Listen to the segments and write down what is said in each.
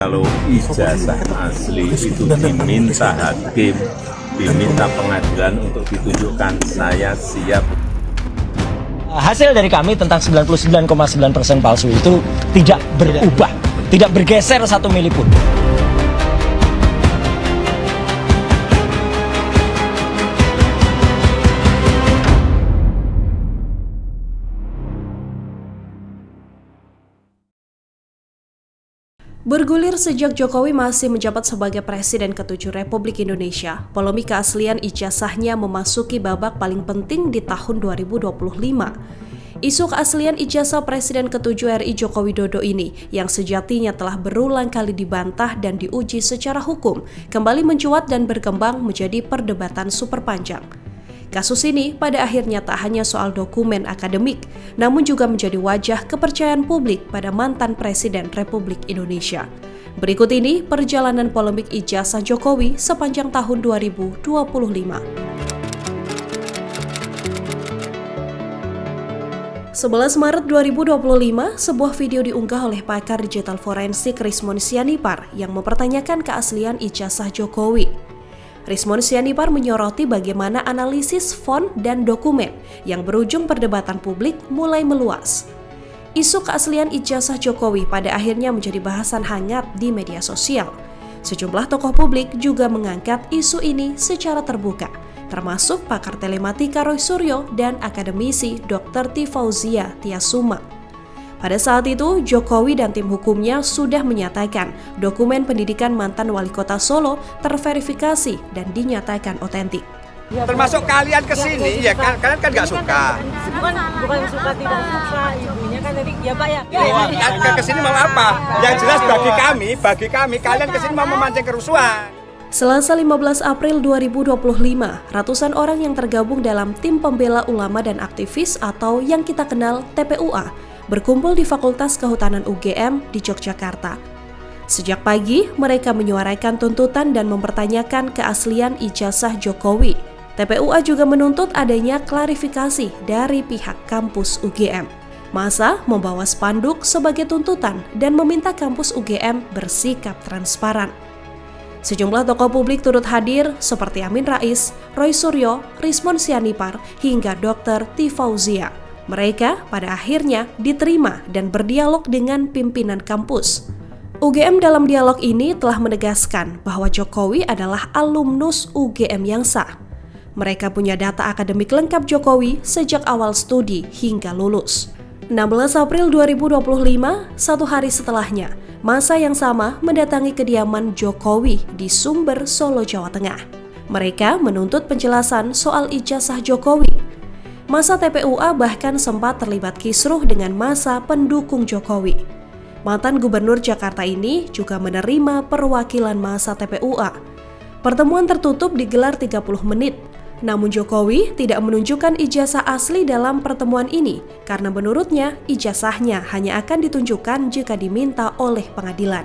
Kalau ijazah asli itu diminta hakim, diminta pengadilan untuk ditunjukkan, saya siap. Hasil dari kami tentang 99,9% palsu itu tidak berubah, tidak bergeser 1 mili pun. Bergulir sejak Jokowi masih menjabat sebagai Presiden ke-7 Republik Indonesia, polemik keaslian ijazahnya memasuki babak paling penting di tahun 2025. Isu keaslian ijazah Presiden ke-7 RI Joko Widodo ini, yang sejatinya telah berulang kali dibantah dan diuji secara hukum, kembali mencuat dan berkembang menjadi perdebatan super panjang. Kasus ini pada akhirnya tak hanya soal dokumen akademik, namun juga menjadi wajah kepercayaan publik pada mantan Presiden Republik Indonesia. Berikut ini perjalanan polemik ijazah Jokowi sepanjang tahun 2025. 11 Maret 2025, sebuah video diunggah oleh pakar digital forensik Rismon Sianipar yang mempertanyakan keaslian ijazah Jokowi. Rismon Sianipar menyoroti bagaimana analisis font dan dokumen yang berujung perdebatan publik mulai meluas. Isu keaslian ijazah Jokowi pada akhirnya menjadi bahasan hangat di media sosial. Sejumlah tokoh publik juga mengangkat isu ini secara terbuka, termasuk pakar telematika Roy Suryo dan akademisi Dr. Tifauzia Tiasuma. Pada saat itu, Jokowi dan tim hukumnya sudah menyatakan dokumen pendidikan mantan wali kota Solo terverifikasi dan dinyatakan otentik. Termasuk kalian kesini, ya kalian kan nggak suka. Bukan suka tidak suka, ibunya kan tadi ya Pak ya. Kesini mau apa? Yang jelas bagi kami kalian kesini mau memancing kerusuhan. Selasa 15 April 2025, ratusan orang yang tergabung dalam tim pembela ulama dan aktivis atau yang kita kenal TPUA berkumpul di Fakultas Kehutanan UGM di Yogyakarta. Sejak pagi, mereka menyuarakan tuntutan dan mempertanyakan keaslian ijazah Jokowi. TPUA juga menuntut adanya klarifikasi dari pihak kampus UGM. Massa membawa spanduk sebagai tuntutan dan meminta kampus UGM bersikap transparan. Sejumlah tokoh publik turut hadir seperti Amin Rais, Roy Suryo, Rismon Sianipar, hingga Dr. Tifauzia. Mereka pada akhirnya diterima dan berdialog dengan pimpinan kampus. UGM dalam dialog ini telah menegaskan bahwa Jokowi adalah alumnus UGM yang sah. Mereka punya data akademik lengkap Jokowi sejak awal studi hingga lulus. 16 April 2025, satu hari setelahnya, massa yang sama mendatangi kediaman Jokowi di Sumber, Solo, Jawa Tengah. Mereka menuntut penjelasan soal ijazah Jokowi. Massa TPUA bahkan sempat terlibat kisruh dengan massa pendukung Jokowi. Mantan Gubernur Jakarta ini juga menerima perwakilan massa TPUA. Pertemuan tertutup digelar 30 menit. Namun Jokowi tidak menunjukkan ijazah asli dalam pertemuan ini karena menurutnya ijazahnya hanya akan ditunjukkan jika diminta oleh pengadilan.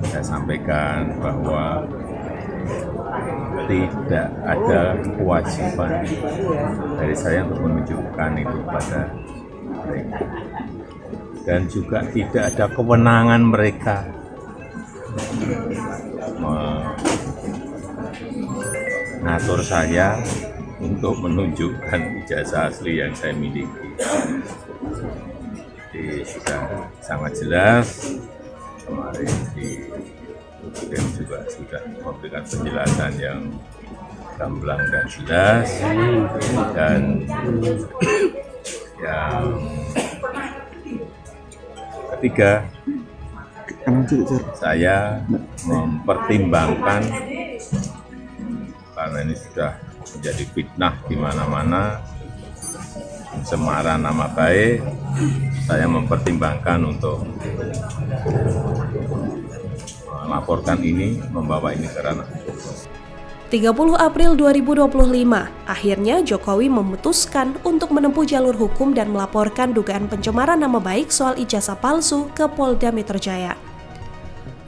Saya sampaikan bahwa tidak ada kewajiban dari saya untuk menunjukkan itu pada mereka. Dan juga tidak ada kewenangan mereka mengatur saya untuk menunjukkan ijazah asli yang saya miliki. Jadi sudah sangat jelas, kemarin di UGM juga sudah memberikan penjelasan yang gamblang dan jelas, dan yang ketiga, saya mempertimbangkan karena ini sudah menjadi fitnah di mana-mana, pencemaran nama baik, saya mempertimbangkan untuk melaporkan ini, membawa ini ke ranah hukum. 30 April 2025, akhirnya Jokowi memutuskan untuk menempuh jalur hukum dan melaporkan dugaan pencemaran nama baik soal ijazah palsu ke Polda Metro Jaya.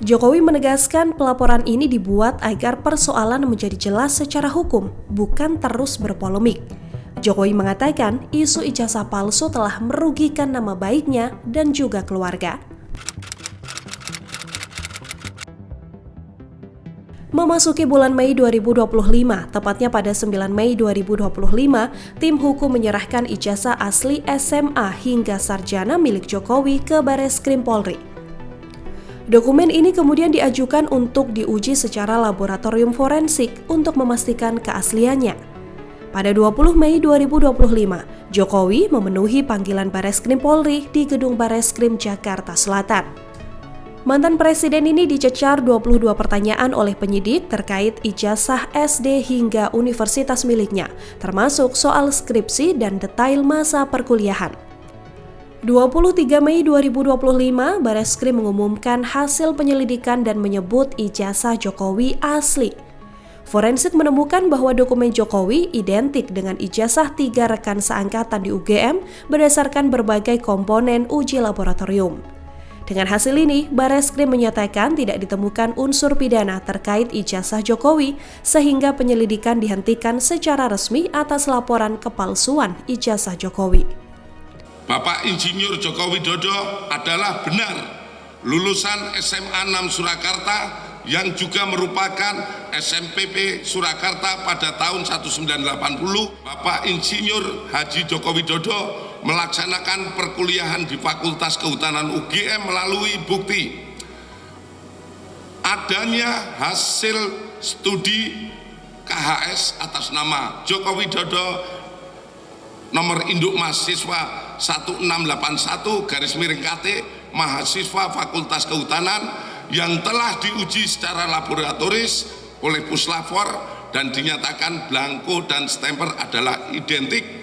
Jokowi menegaskan pelaporan ini dibuat agar persoalan menjadi jelas secara hukum, bukan terus berpolemik. Jokowi mengatakan isu ijazah palsu telah merugikan nama baiknya dan juga keluarga. Memasuki bulan Mei 2025, tepatnya pada 9 Mei 2025, tim hukum menyerahkan ijazah asli SMA hingga sarjana milik Jokowi ke Bareskrim Polri. Dokumen ini kemudian diajukan untuk diuji secara laboratorium forensik untuk memastikan keasliannya. Pada 20 Mei 2025, Jokowi memenuhi panggilan Bareskrim Polri di Gedung Bareskrim Jakarta Selatan. Mantan presiden ini dicecar 22 pertanyaan oleh penyidik terkait ijazah SD hingga universitas miliknya, termasuk soal skripsi dan detail masa perkuliahan. 23 Mei 2025, Bareskrim mengumumkan hasil penyelidikan dan menyebut ijazah Jokowi asli. Forensik menemukan bahwa dokumen Jokowi identik dengan ijazah 3 rekan seangkatan di UGM berdasarkan berbagai komponen uji laboratorium. Dengan hasil ini, Bareskrim menyatakan tidak ditemukan unsur pidana terkait ijazah Jokowi, sehingga penyelidikan dihentikan secara resmi atas laporan kepalsuan ijazah Jokowi. Bapak Insinyur Joko Widodo adalah benar lulusan SMA 6 Surakarta yang juga merupakan SMPP Surakarta pada tahun 1980. Bapak Insinyur Haji Joko Widodo melaksanakan perkuliahan di Fakultas Kehutanan UGM melalui bukti adanya hasil studi KHS atas nama Joko Widodo nomor induk mahasiswa 1681/KT mahasiswa Fakultas Kehutanan yang telah diuji secara laboratoris oleh Puslapor dan dinyatakan blanko dan stemper adalah identik.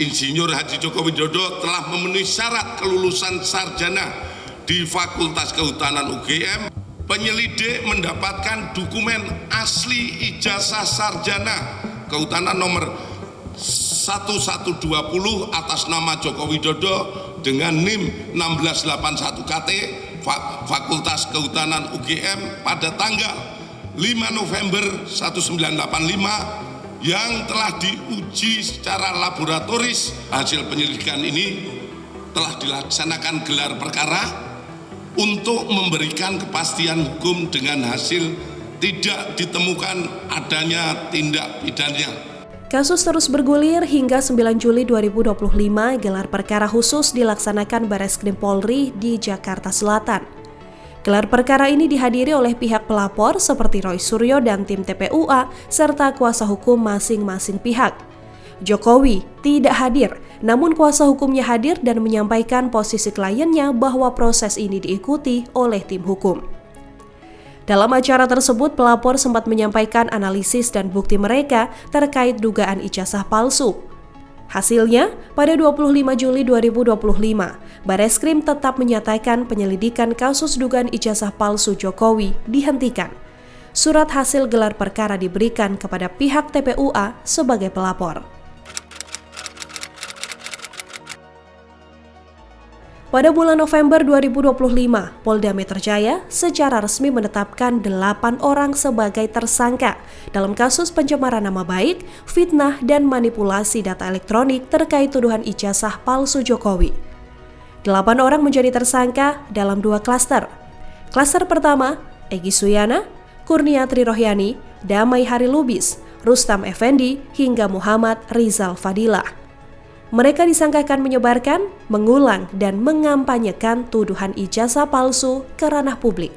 Insinyur Haji Joko Widodo telah memenuhi syarat kelulusan sarjana di Fakultas Kehutanan UGM. Penyelidik mendapatkan dokumen asli ijazah sarjana kehutanan nomor 1120 atas nama Joko Widodo dengan NIM 1681KT Fakultas Kehutanan UGM pada tanggal 5 November 1985 yang telah diuji secara laboratoris. Hasil penyelidikan ini telah dilaksanakan gelar perkara untuk memberikan kepastian hukum dengan hasil tidak ditemukan adanya tindak pidana. Kasus terus bergulir hingga 9 Juli 2025, gelar perkara khusus dilaksanakan Bareskrim Polri di Jakarta Selatan. Gelar perkara ini dihadiri oleh pihak pelapor seperti Roy Suryo dan tim TPUA serta kuasa hukum masing-masing pihak. Jokowi tidak hadir, namun kuasa hukumnya hadir dan menyampaikan posisi kliennya bahwa proses ini diikuti oleh tim hukum. Dalam acara tersebut, pelapor sempat menyampaikan analisis dan bukti mereka terkait dugaan ijazah palsu. Hasilnya, pada 25 Juli 2025, Bareskrim tetap menyatakan penyelidikan kasus dugaan ijazah palsu Jokowi dihentikan. Surat hasil gelar perkara diberikan kepada pihak TPUA sebagai pelapor. Pada bulan November 2025, Polda Metro Jaya secara resmi menetapkan 8 orang sebagai tersangka dalam kasus pencemaran nama baik, fitnah, dan manipulasi data elektronik terkait tuduhan ijazah palsu Jokowi. 8 orang menjadi tersangka dalam 2 klaster. Klaster pertama, Egy Suyana, Kurnia Trirohyani, Damai Hari Lubis, Rustam Effendi, hingga Muhammad Rizal Fadilah. Mereka disangkakan menyebarkan, mengulang, dan mengampanyekan tuduhan ijazah palsu ke ranah publik.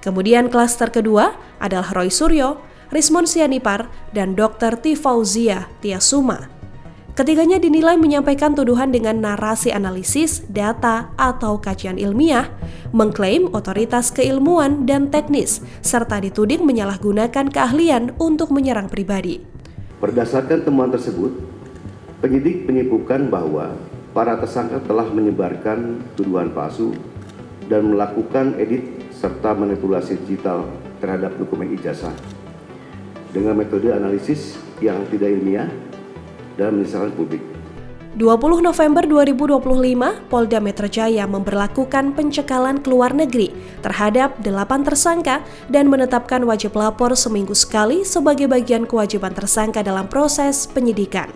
Kemudian klaster kedua adalah Roy Suryo, Rismon Sianipar, dan Dr. Tifauzia Tiasuma. Ketiganya dinilai menyampaikan tuduhan dengan narasi analisis, data, atau kajian ilmiah, mengklaim otoritas keilmuan dan teknis, serta dituding menyalahgunakan keahlian untuk menyerang pribadi. Berdasarkan temuan tersebut, penyidik menyimpulkan bahwa para tersangka telah menyebarkan tuduhan palsu dan melakukan edit serta manipulasi digital terhadap dokumen ijazah dengan metode analisis yang tidak ilmiah dan menyesatkan publik. 20 November 2025, Polda Metro Jaya memberlakukan pencekalan ke luar negeri terhadap 8 tersangka dan menetapkan wajib lapor seminggu sekali sebagai bagian kewajiban tersangka dalam proses penyidikan.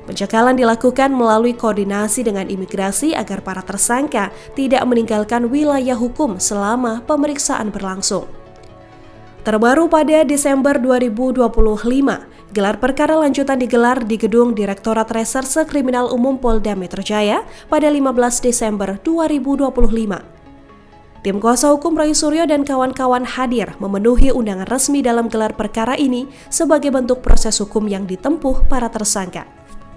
Pencekalan dilakukan melalui koordinasi dengan imigrasi agar para tersangka tidak meninggalkan wilayah hukum selama pemeriksaan berlangsung. Terbaru pada Desember 2025, gelar perkara lanjutan digelar di Gedung Direktorat Reserse Kriminal Umum Polda Metro Jaya pada 15 Desember 2025. Tim kuasa hukum Roy Suryo dan kawan-kawan hadir memenuhi undangan resmi dalam gelar perkara ini sebagai bentuk proses hukum yang ditempuh para tersangka.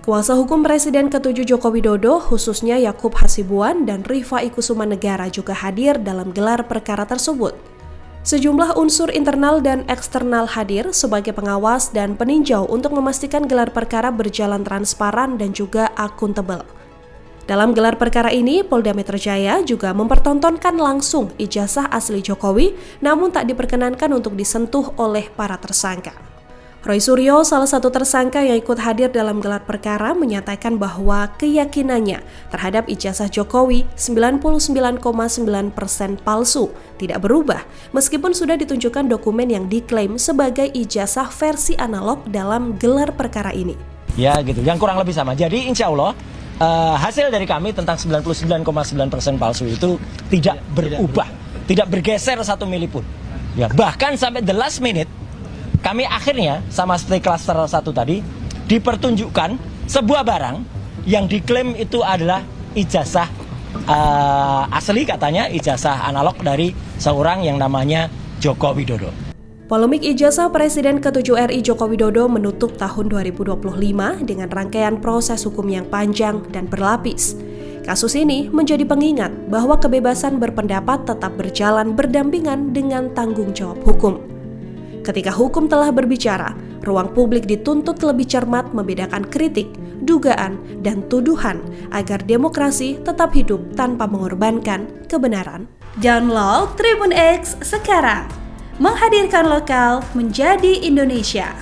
Kuasa hukum Presiden ke-7 Joko Widodo, khususnya Yakub Hasibuan dan Rifai Kusumanegara juga hadir dalam gelar perkara tersebut. Sejumlah unsur internal dan eksternal hadir sebagai pengawas dan peninjau untuk memastikan gelar perkara berjalan transparan dan juga akuntabel. Dalam gelar perkara ini, Polda Metro Jaya juga mempertontonkan langsung ijazah asli Jokowi, namun tak diperkenankan untuk disentuh oleh para tersangka. Roy Suryo, salah satu tersangka yang ikut hadir dalam gelar perkara, menyatakan bahwa keyakinannya terhadap ijazah Jokowi 99,9% palsu, tidak berubah, meskipun sudah ditunjukkan dokumen yang diklaim sebagai ijazah versi analog dalam gelar perkara ini. Ya gitu, yang kurang lebih sama. Jadi insya Allah hasil dari kami tentang 99,9% palsu itu tidak berubah, tidak bergeser 1 mili pun. Ya, bahkan sampai the last minute kami akhirnya sama seperti klaster 1 tadi dipertunjukkan sebuah barang yang diklaim itu adalah ijazah asli, katanya ijazah analog dari seorang yang namanya Joko Widodo. Polemik ijazah Presiden ke-7 RI Joko Widodo menutup tahun 2025 dengan rangkaian proses hukum yang panjang dan berlapis. Kasus ini menjadi pengingat bahwa kebebasan berpendapat tetap berjalan berdampingan dengan tanggung jawab hukum. Ketika hukum telah berbicara, ruang publik dituntut lebih cermat membedakan kritik, dugaan, dan tuduhan agar demokrasi tetap hidup tanpa mengorbankan kebenaran. Download Tribun X sekarang. Menghadirkan lokal menjadi Indonesia.